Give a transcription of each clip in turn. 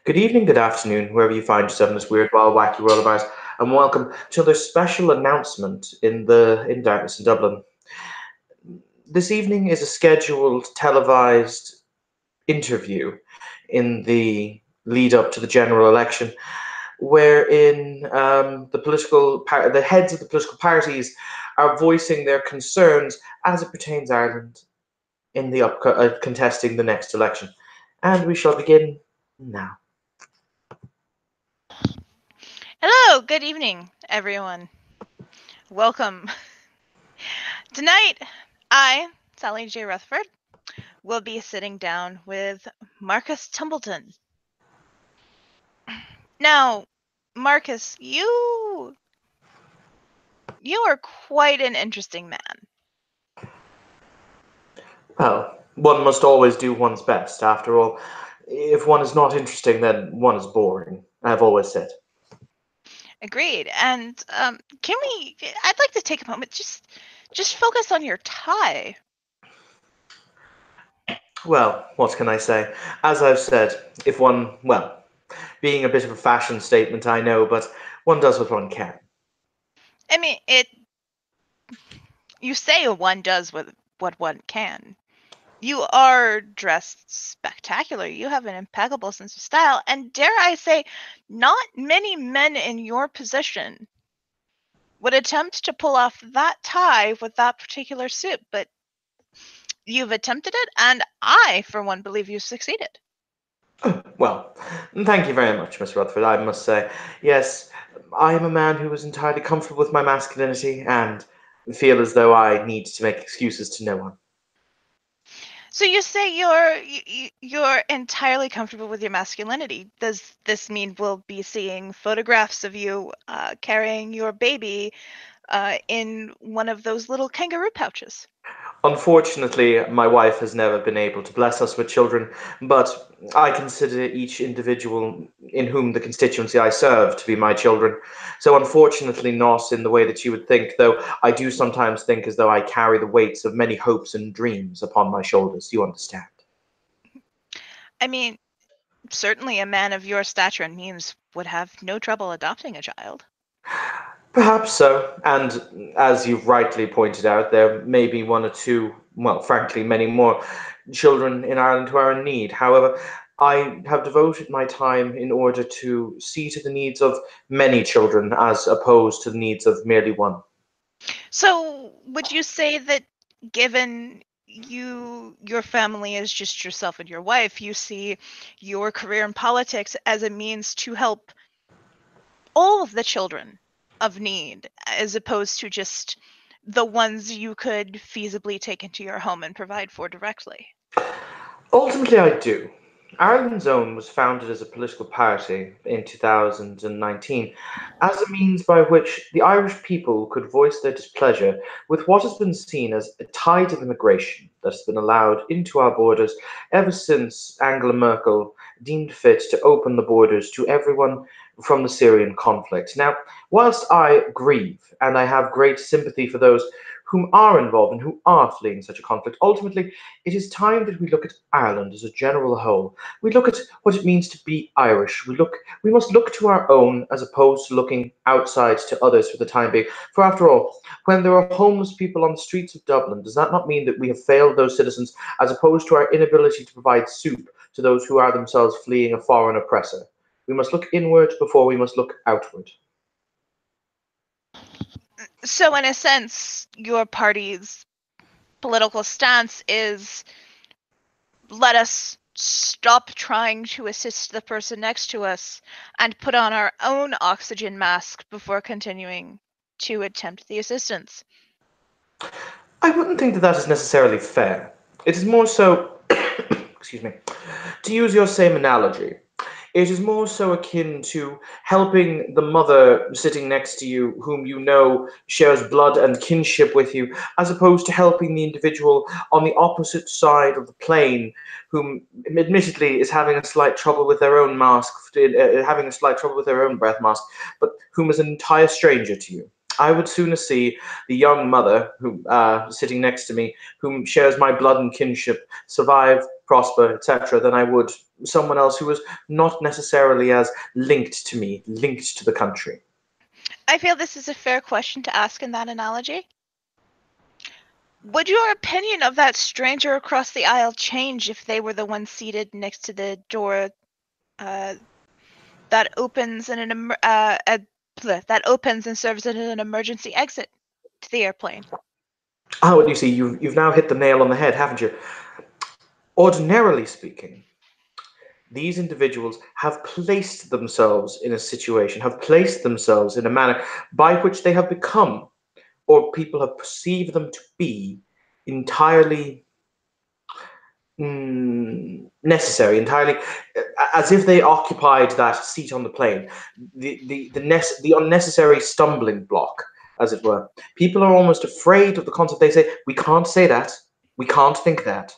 Good evening, good afternoon, wherever you find yourself in this weird, wild, wacky world of ours, and welcome to another special announcement in Darkness in Dublin. This evening is a scheduled televised interview in the lead up to the general election, wherein the heads of the political parties are voicing their concerns as it pertains Ireland in the contesting the next election, and we shall begin now. Hello, good evening, everyone. Welcome. Tonight, I, Sally J. Rutherford, will be sitting down with Marcus Tumbleton. Now, Marcus, you are quite an interesting man. Well, one must always do one's best. After all, if one is not interesting, then one is boring. I've always said. Agreed. And I'd like to take a moment, just focus on your tie. Well, what can I say? As I've said, being a bit of a fashion statement, I know, but one does what one can. I mean, you say one does what one can. You are dressed spectacular. You have an impeccable sense of style. And dare I say, not many men in your position would attempt to pull off that tie with that particular suit. But you've attempted it, and I, for one, believe you've succeeded. Well, thank you very much, Miss Rutherford. I must say, yes, I am a man who is entirely comfortable with my masculinity and feel as though I need to make excuses to no one. So you say you're entirely comfortable with your masculinity. Does this mean we'll be seeing photographs of you carrying your baby in one of those little kangaroo pouches? Unfortunately, my wife has never been able to bless us with children, but I consider each individual in whom the constituency I serve to be my children. So, unfortunately, not in the way that you would think, though I do sometimes think as though I carry the weights of many hopes and dreams upon my shoulders. You understand? I mean, certainly a man of your stature and means would have no trouble adopting a child. Perhaps so. And as you've rightly pointed out, there may be one or two, well, frankly, many more children in Ireland who are in need. However, I have devoted my time in order to see to the needs of many children as opposed to the needs of merely one. So, would you say that given your family is just yourself and your wife, you see your career in politics as a means to help all of the children of need as opposed to just the ones you could feasibly take into your home and provide for directly? Ultimately, I do. Ireland's Own was founded as a political party in 2019 as a means by which the Irish people could voice their displeasure with what has been seen as a tide of immigration that has been allowed into our borders ever since Angela Merkel deemed fit to open the borders to everyone from the Syrian conflict. Now, whilst I grieve and I have great sympathy for those whom are involved and who are fleeing such a conflict, ultimately it is time that we look at Ireland as a general whole. We look at what it means to be Irish. We must look to our own as opposed to looking outside to others for the time being. For after all, when there are homeless people on the streets of Dublin, does that not mean that we have failed those citizens as opposed to our inability to provide soup to those who are themselves fleeing a foreign oppressor? We must look inward before we must look outward. So, in a sense, your party's political stance is let us stop trying to assist the person next to us and put on our own oxygen mask before continuing to attempt the assistance. I wouldn't think that that is necessarily fair. It is more so, excuse me, to use your same analogy, it is more so akin to helping the mother sitting next to you, whom you know shares blood and kinship with you, as opposed to helping the individual on the opposite side of the plane, whom admittedly is having a slight trouble with their own mask, having a slight trouble with their own breath mask, but whom is an entire stranger to you. I would sooner see the young mother who sitting next to me, whom shares my blood and kinship, survive prosper, etc., than I would someone else who was not necessarily as linked to me, linked to the country. I feel this is a fair question to ask in that analogy. Would your opinion of that stranger across the aisle change if they were the one seated next to the door that opens and that opens and serves as an emergency exit to the airplane? Oh, and you see, you've now hit the nail on the head, haven't you? Ordinarily speaking, these individuals have placed themselves in a situation, have placed themselves in a manner by which they have become, or people have perceived them to be, entirely necessary, entirely as if they occupied that seat on the plane, the unnecessary stumbling block, as it were. People are almost afraid of the concept. They say, we can't say that, we can't think that.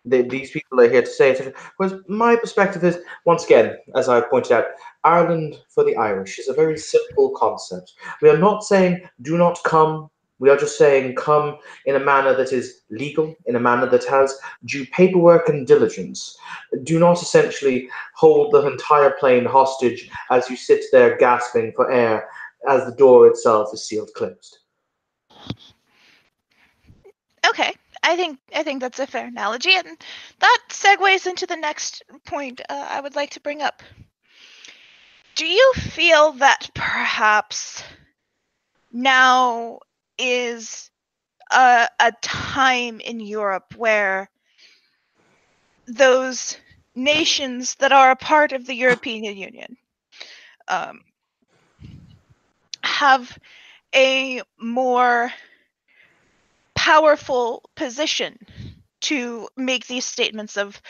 These people are here to say it. Whereas my perspective is, once again, as I pointed out, Ireland for the Irish is a very simple concept. We are not saying do not come. We are just saying come in a manner that is legal, in a manner that has due paperwork and diligence. Do not essentially hold the entire plane hostage as you sit there gasping for air as the door itself is sealed closed. Okay, I think that's a fair analogy, and that segues into the next point I would like to bring up. Do you feel that perhaps now is a time in Europe where those nations that are a part of the European Union have a more powerful position to make these statements of,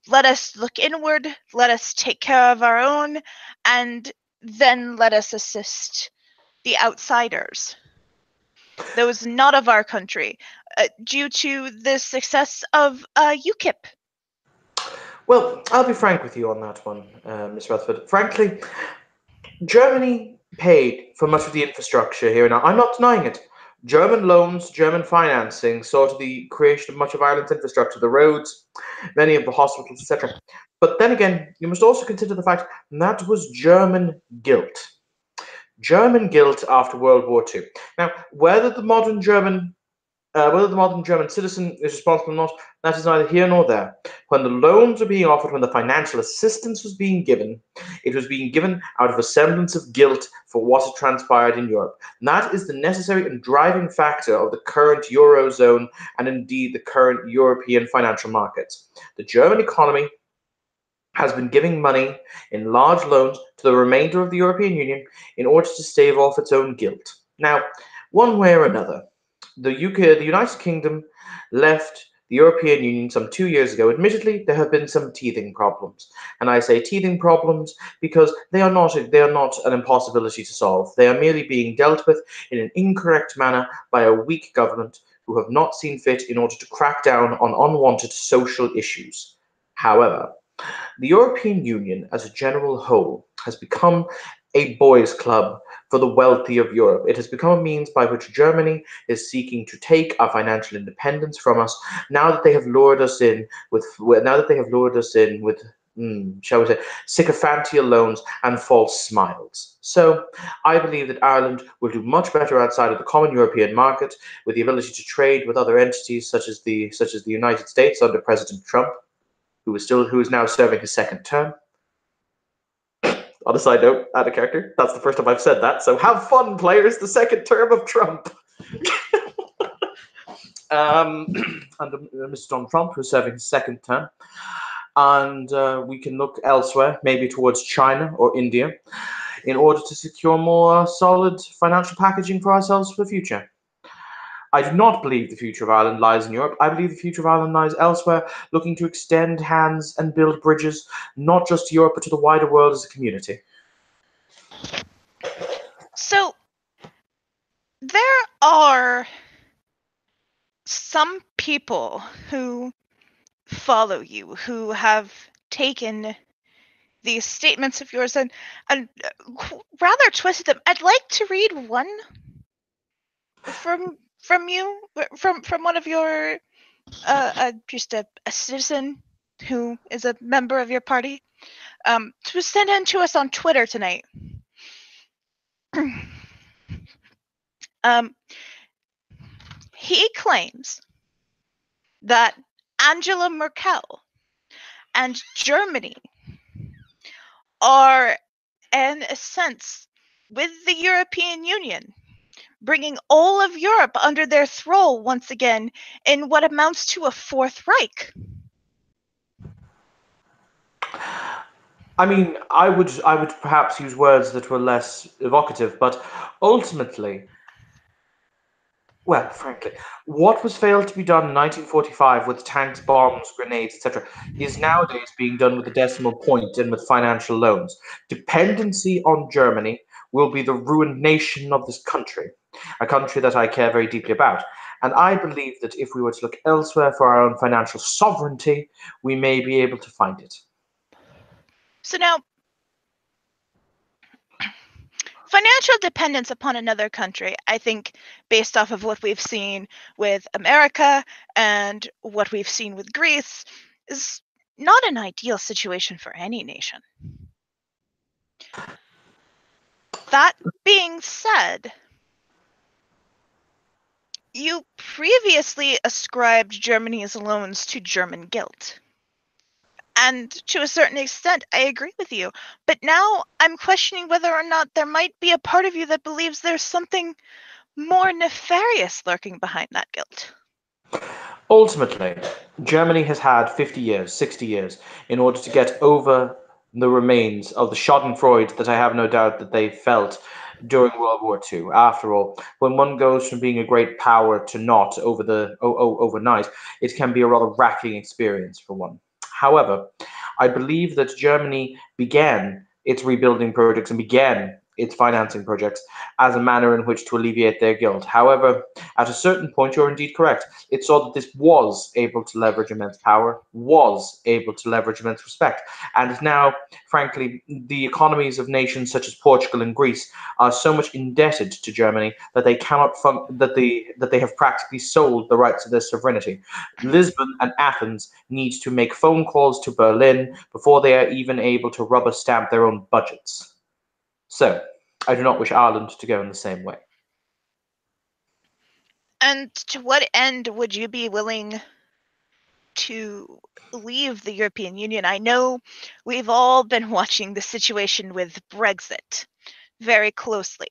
let us look inward, let us take care of our own, and then let us assist the outsiders, those not of our country, due to the success of UKIP? Well, I'll be frank with you on that one, Ms. Rutherford. Frankly, Germany paid for much of the infrastructure here now. I'm not denying it. German loans, German financing saw to the creation of much of Ireland's infrastructure, the roads, many of the hospitals, etc. But then again, you must also consider the fact that was German guilt. German guilt after World War II. Now, whether the modern German citizen is responsible or not, that is neither here nor there. When the loans were being offered, when the financial assistance was being given, it was being given out of a semblance of guilt for what had transpired in Europe. And that is the necessary and driving factor of the current Eurozone and indeed the current European financial markets. The German economy has been giving money in large loans to the remainder of the European Union in order to stave off its own guilt. Now, one way or another, the United Kingdom left the European Union some 2 years ago. Admittedly, there have been some teething problems, and I say teething problems because they are not an impossibility to solve. They are merely being dealt with in an incorrect manner by a weak government who have not seen fit in order to crack down on unwanted social issues. However, the European Union as a general whole has become a boys' club for the wealthy of Europe. It has become a means by which Germany is seeking to take our financial independence from us now that they have lured us in with shall we say, sycophantial loans and false smiles. So I believe that Ireland will do much better outside of the common European market with the ability to trade with other entities such as the United States under President Trump, who is now serving his second term. On a side note, add a character. That's the first time I've said that. So have fun, players. The second term of Trump. And Mr. Donald Trump, who's serving his second term. And we can look elsewhere, maybe towards China or India, in order to secure more solid financial packaging for ourselves for the future. I do not believe the future of Ireland lies in Europe. I believe the future of Ireland lies elsewhere, looking to extend hands and build bridges, not just to Europe, but to the wider world as a community. So, there are some people who follow you, who have taken these statements of yours and rather twisted them. I'd like to read one from you, from one of your just a citizen who is a member of your party, to send in to us on Twitter tonight. He claims that Angela Merkel and Germany are, in a sense, with the European Union, bringing all of Europe under their thrall once again in what amounts to a Fourth Reich. I mean, I would perhaps use words that were less evocative, but ultimately, well, frankly, what was failed to be done in 1945 with tanks, bombs, grenades, etc., is nowadays being done with a decimal point and with financial loans. Dependency on Germany will be the ruined nation of this country, a country that I care very deeply about. And I believe that if we were to look elsewhere for our own financial sovereignty, we may be able to find it. So now, financial dependence upon another country, I think, based off of what we've seen with America and what we've seen with Greece, is not an ideal situation for any nation. That being said, you previously ascribed Germany's loans to German guilt. And to a certain extent, I agree with you. But now I'm questioning whether or not there might be a part of you that believes there's something more nefarious lurking behind that guilt. Ultimately, Germany has had 50 years, 60 years, in order to get over the remains of the schadenfreude that I have no doubt that they felt during World War II. After all, when one goes from being a great power to not overnight, it can be a rather racking experience for one. However, I believe that Germany began its rebuilding projects and began its financing projects as a manner in which to alleviate their guilt. However, at a certain point, you're indeed correct. It saw that this was able to leverage immense power, was able to leverage immense respect. And now, frankly, the economies of nations such as Portugal and Greece are so much indebted to Germany that they cannot that they have practically sold the rights of their sovereignty. Lisbon and Athens need to make phone calls to Berlin before they are even able to rubber stamp their own budgets. So, I do not wish Ireland to go in the same way. And to what end would you be willing to leave the European Union? I know we've all been watching the situation with Brexit very closely.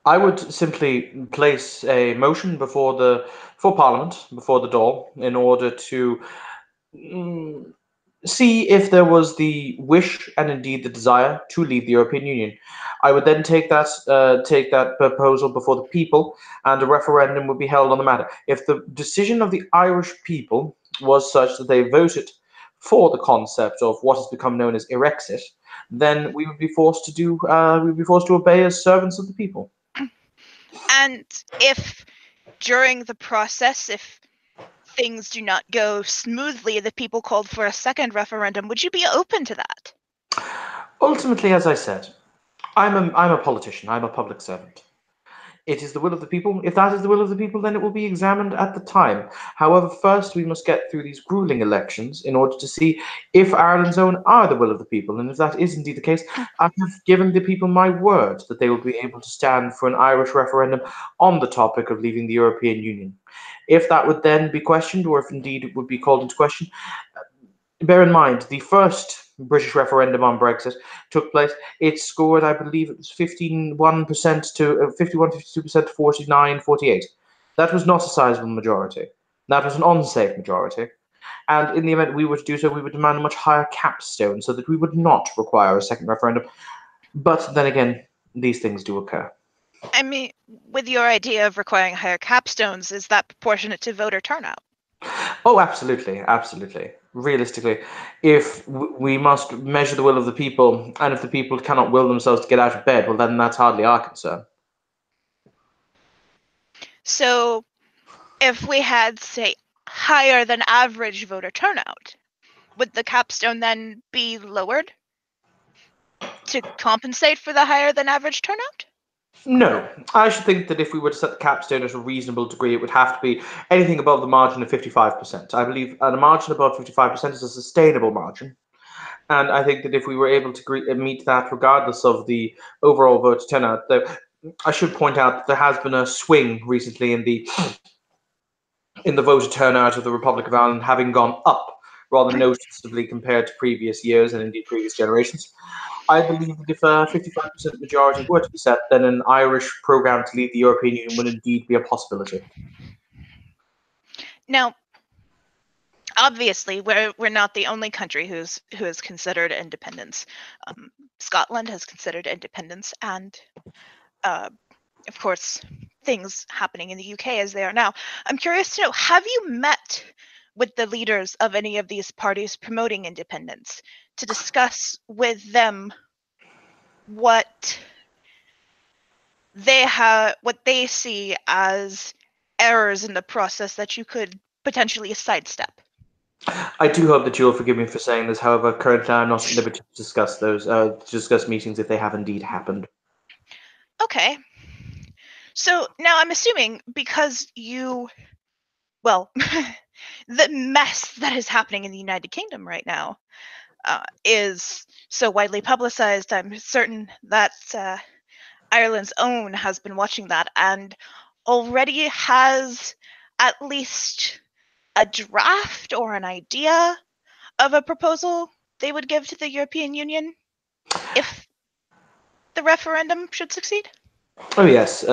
I would simply place a motion before Parliament, before the door, in order to see if there was the wish and indeed the desire to leave the European Union. I would then take that proposal before the people, and a referendum would be held on the matter. If the decision of the Irish people was such that they voted for the concept of what has become known as Irexit, then we would be forced to obey as servants of the people. And if during the process, if things do not go smoothly, the people called for a second referendum, would you be open to that? Ultimately, as I said, I'm a politician. I'm a public servant. It is the will of the people. If that is the will of the people, then it will be examined at the time. However, first we must get through these grueling elections in order to see if Ireland's own are the will of the people. And if that is indeed the case, I have given the people my word that they will be able to stand for an Irish referendum on the topic of leaving the European Union. If that would then be questioned, or if indeed it would be called into question, bear in mind, the first British referendum on Brexit took place. It scored, I believe, it was 51% to 51, 52% to 49, 48. That was not a sizable majority. That was an unsafe majority. And in the event we were to do so, we would demand a much higher capstone so that we would not require a second referendum. But then again, these things do occur. I mean, with your idea of requiring higher capstones, is that proportionate to voter turnout? Oh, absolutely, absolutely. Realistically, if we must measure the will of the people, and if the people cannot will themselves to get out of bed, well, then that's hardly our concern. So, if we had, say, higher than average voter turnout, would the capstone then be lowered to compensate for the higher than average turnout? No, I should think that if we were to set the capstone at a reasonable degree, it would have to be anything above the margin of 55%. I believe a margin above 55% is a sustainable margin. And I think that if we were able to meet that, regardless of the overall vote turnout, though I should point out that there has been a swing recently in the voter turnout of the Republic of Ireland, having gone up rather noticeably compared to previous years and indeed previous generations. I believe that if a 55% majority were to be set, then an Irish programme to lead the European Union would indeed be a possibility. Now, obviously, we're not the only country who has considered independence. Scotland has considered independence, and of course, things happening in the UK as they are now. I'm curious to know, have you met with the leaders of any of these parties promoting independence to discuss with them what they see as errors in the process that you could potentially sidestep? I do hope that you'll forgive me for saying this. However, currently I'm not at liberty to discuss meetings if they have indeed happened. Okay. So now I'm assuming because well, the mess that is happening in the United Kingdom right now is so widely publicized. I'm certain that Ireland's Own has been watching that and already has at least a draft or an idea of a proposal they would give to the European Union if the referendum should succeed. Oh yes.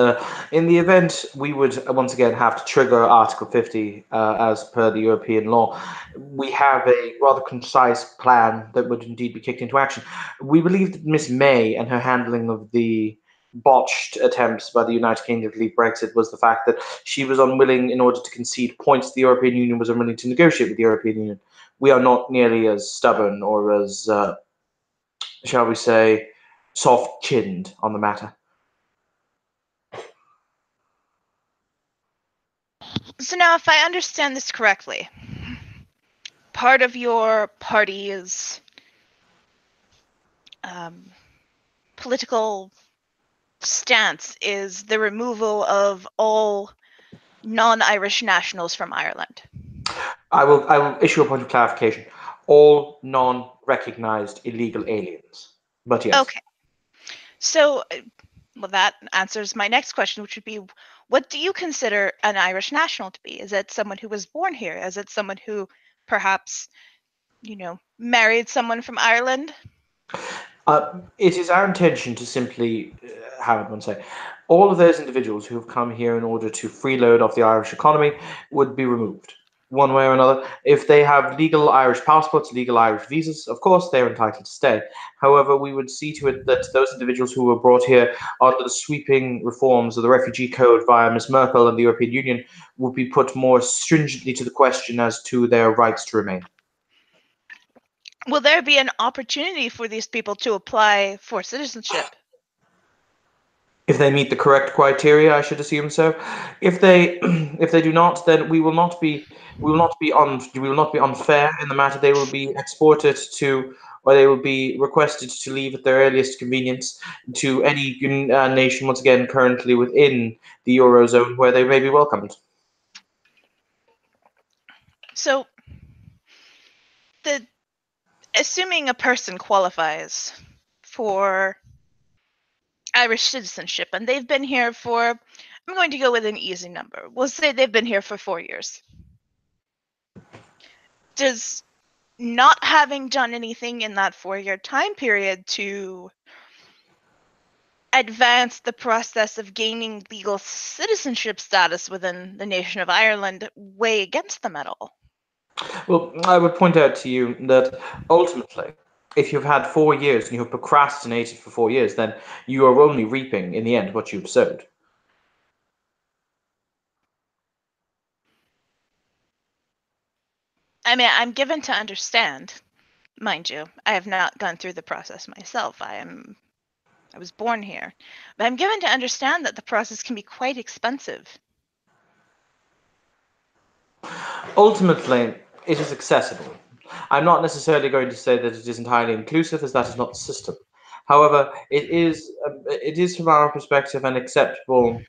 In the event we would once again have to trigger Article 50 as per the European law, we have a rather concise plan that would indeed be kicked into action. We believe that Miss May and her handling of the botched attempts by the United Kingdom to leave Brexit was the fact that she was unwilling, in order to concede points, the European Union was unwilling to negotiate with the European Union. We are not nearly as stubborn or as, shall we say, soft-chinned on the matter. So now, if I understand this correctly, part of your party's political stance is the removal of all non-Irish nationals from Ireland. I will issue a point of clarification. All non-recognized illegal aliens. But yes. Okay. So, well, that answers my next question, which would be, what do you consider an Irish national to be? Is it someone who was born here? Is it someone who perhaps, married someone from Ireland? It is our intention to simply, how would one say, all of those individuals who have come here in order to freeload off the Irish economy would be removed, one way or another. If they have legal Irish passports, legal Irish visas, of course they're entitled to stay. However, we would see to it that those individuals who were brought here under the sweeping reforms of the refugee code via Ms. Merkel and the European Union would be put more stringently to the question as to their rights to remain. Will there be an opportunity for these people to apply for citizenship? If they meet the correct criteria, I should assume so. If they do not, then we will not be unfair in the matter. They will be exported to, or they will be requested to leave at their earliest convenience to any nation, once again currently within the Eurozone, where they may be welcomed. So, assuming a person qualifies for Irish citizenship and they've been here for, I'm going to go with an easy number. We'll say they've been here for 4 years. Does not having done anything in that 4-year time period to advance the process of gaining legal citizenship status within the nation of Ireland weigh against them at all? Well, I would point out to you that ultimately, if you've had 4 years and you have procrastinated for 4 years, then you are only reaping in the end what you've sowed. I mean, I'm given to understand, mind you, I have not gone through the process myself. I was born here. But I'm given to understand that the process can be quite expensive. Ultimately, it is accessible. I'm not necessarily going to say that it is entirely inclusive, as that is not the system. However, it is from our perspective an acceptable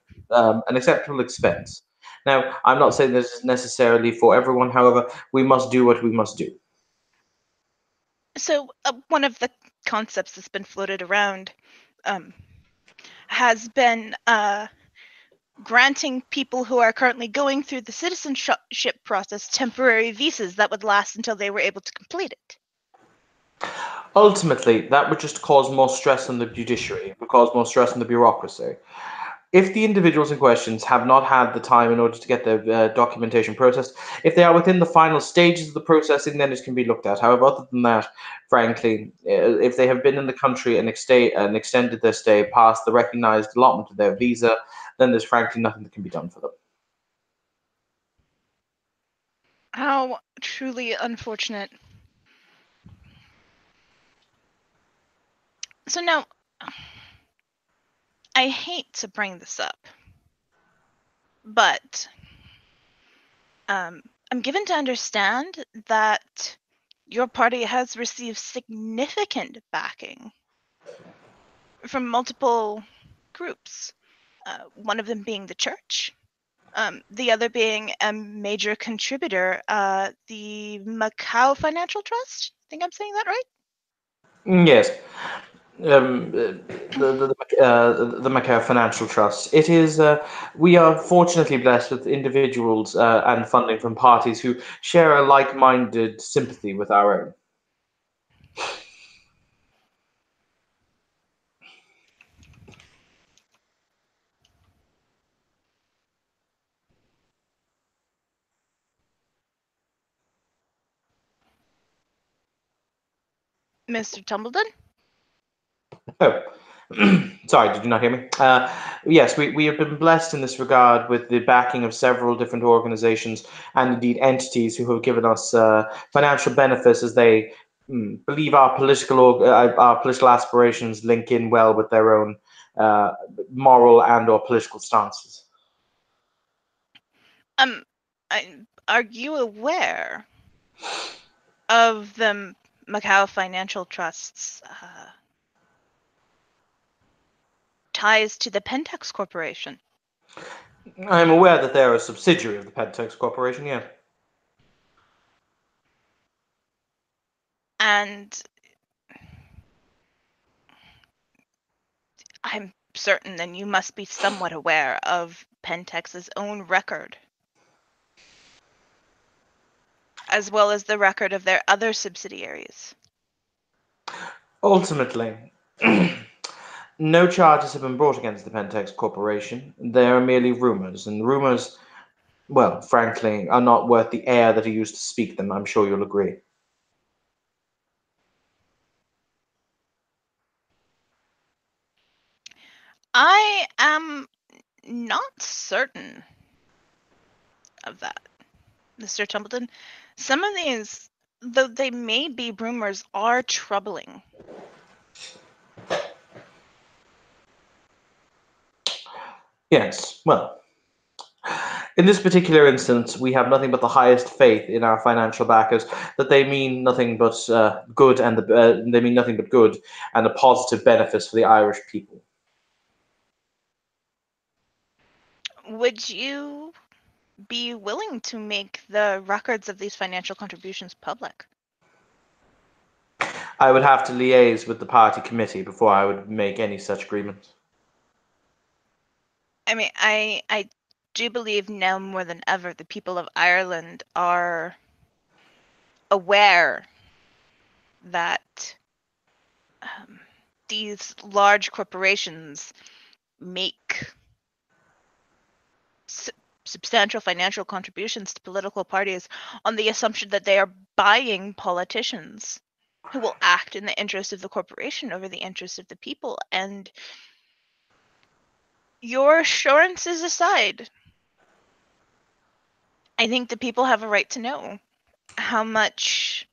expense. Now, I'm not saying this is necessarily for everyone. However, we must do what we must do. So, one of the concepts that's been floated around has been granting people who are currently going through the citizenship process temporary visas that would last until they were able to complete it. Ultimately, that would just cause more stress on the judiciary, it would cause more stress on the bureaucracy. If the individuals in questions have not had the time in order to get their documentation processed, if they are within the final stages of the processing, then it can be looked at. However, other than that, frankly, if they have been in the country and extended their stay past the recognized allotment of their visa, then there's frankly nothing that can be done for them. How truly unfortunate. So now, I hate to bring this up, but I'm given to understand that your party has received significant backing from multiple groups, one of them being the church, the other being a major contributor, the Macau Financial Trust. I think I'm saying that right? Yes. The Macau Financial Trust. It is. We are fortunately blessed with individuals and funding from parties who share a like-minded sympathy with our own. Mr. Tumbledon? Oh, sorry, did you not hear me? Yes, we have been blessed in this regard with the backing of several different organizations and indeed entities who have given us financial benefits as they believe our political aspirations link in well with their own uh, moral and or political stances. Are you aware of the Macau Financial Trust's ties to the Pentex Corporation? I'm aware that they're a subsidiary of the Pentex Corporation, yeah. And I'm certain then you must be somewhat aware of Pentex's own record, as well as the record of their other subsidiaries. Ultimately, no charges have been brought against the Pentex Corporation. They are merely rumors, and rumors, well, frankly, are not worth the air that are used to speak them. I'm sure you'll agree. I am not certain of that, Mr. Tumbleton. Some of these, though they may be rumors, are troubling. Yes, well, in this particular instance, we have nothing but the highest faith in our financial backers that they mean nothing but good, and they mean nothing but good and the positive benefits for the Irish people. Would you be willing to make the records of these financial contributions public? I would have to liaise with the party committee before I would make any such agreement. I mean, I do believe now more than ever the people of Ireland are aware that these large corporations make substantial financial contributions to political parties on the assumption that they are buying politicians who will act in the interest of the corporation over the interest of the people. And your assurances aside, I think the people have a right to know how much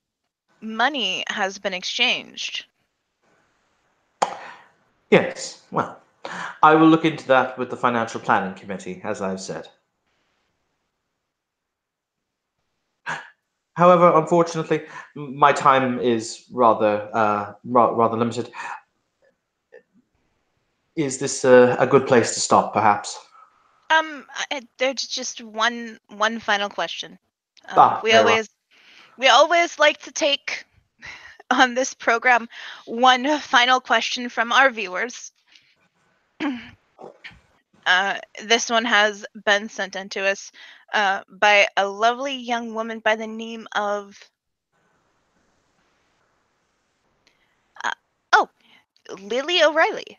money has been exchanged. Yes, well, I will look into that with the Financial Planning Committee, as I've said. However, unfortunately, my time is rather limited. Is this a good place to stop, perhaps? There's just one final question. Ah, We very well. always like to take on this program one final question from our viewers. This one has been sent in to us by a lovely young woman by the name of Lily O'Reilly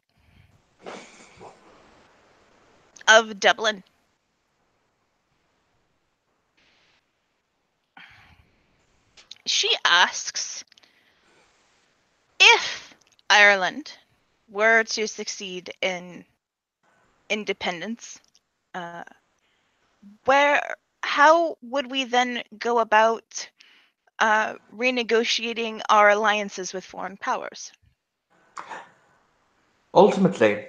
of Dublin. She asks if Ireland were to succeed in independence, how would we then go about renegotiating our alliances with foreign powers? Ultimately,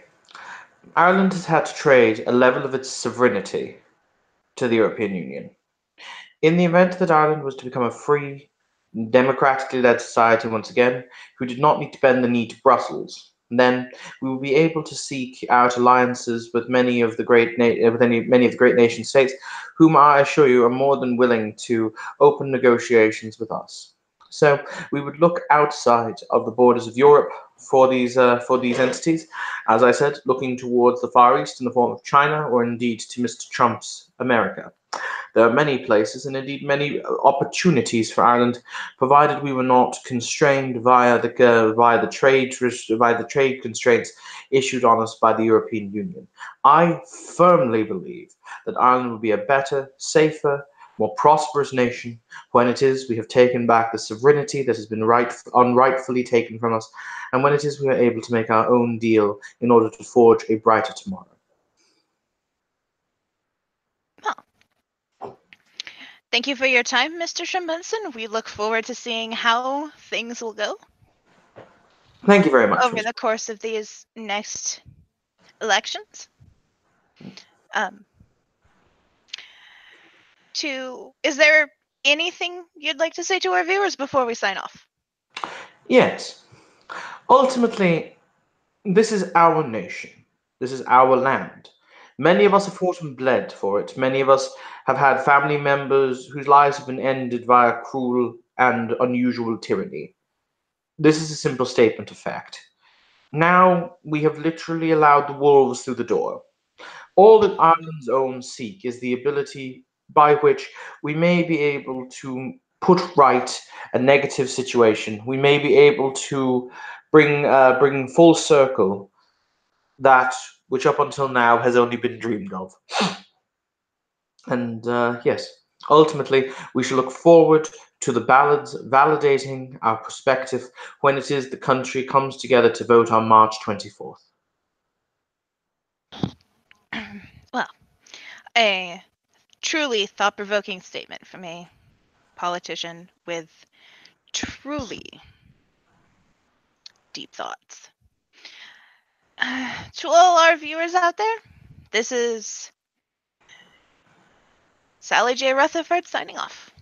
Ireland has had to trade a level of its sovereignty to the European Union. In the event that Ireland was to become a free, democratically led society once again, who did not need to bend the knee to Brussels, then we will be able to seek out alliances with many of the many of the great nation states, whom I assure you are more than willing to open negotiations with us. So we would look outside of the borders of Europe for these entities. As I said, looking towards the Far East in the form of China, or indeed to Mr. Trump's America. There are many places and indeed many opportunities for Ireland, provided we were not constrained via the trade constraints issued on us by the European Union. I firmly believe that Ireland will be a better, safer, more prosperous nation when it is we have taken back the sovereignty that has been unrightfully taken from us, and when it is we are able to make our own deal in order to forge a brighter tomorrow. Well, thank you for your time, Mr. Schimbenson. We look forward to seeing how things will go Thank you very much, over Ms. the course of these next elections. Um, is there anything you'd like to say to our viewers before we sign off? Yes. Ultimately, this is our nation. This is our land. Many of us have fought and bled for it. Many of us have had family members whose lives have been ended via cruel and unusual tyranny. This is a simple statement of fact. Now we have literally allowed the wolves through the door. All that Ireland's own seek is the ability by which we may be able to put right a negative situation. We may be able to bring full circle that which up until now has only been dreamed of. And yes, ultimately, we shall look forward to the ballots validating our perspective when it is the country comes together to vote on March 24th. Well, a truly thought provoking statement from a politician with truly deep thoughts. To all our viewers out there, this is Sally J. Rutherford signing off.